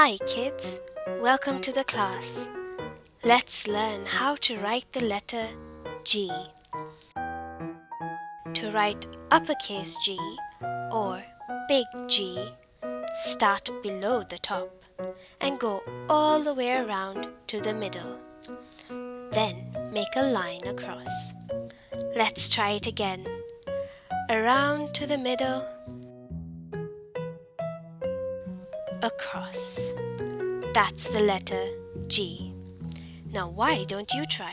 Hi kids, welcome to the class. Let's learn how to write the letter G. To write uppercase G or big G, start below the top and go all the way around to the middle. Then make a line across. Let's try it again. Around to the middle, across. That's the letter G. Now why don't you try?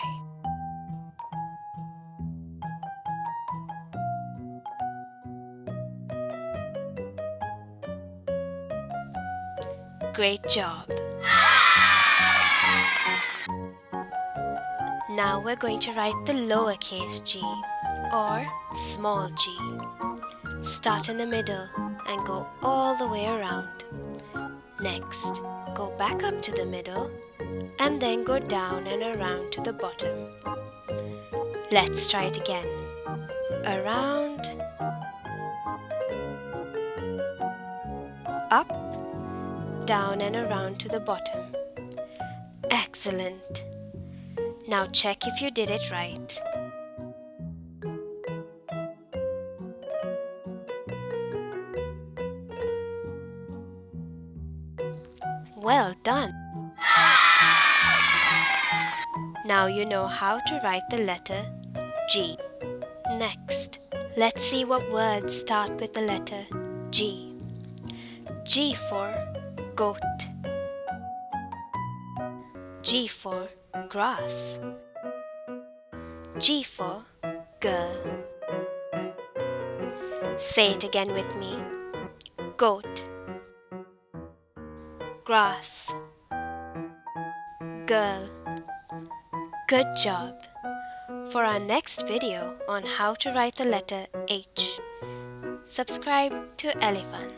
Great job! Now we're going to write the lowercase g or small g. Start in the middle and go all the way around. Next, go back up to the middle and then go down and around to the bottom. Let's try it again. Around, up, down and around to the bottom. Excellent! Now check if you did it right. Well done! Now you know how to write the letter G. Next, let's see what words start with the letter G. G for goat. G for grass. G for girl. Say it again with me. Goat, grass, girl. Good job! For our next video on how to write the letter H, subscribe to EllieFun.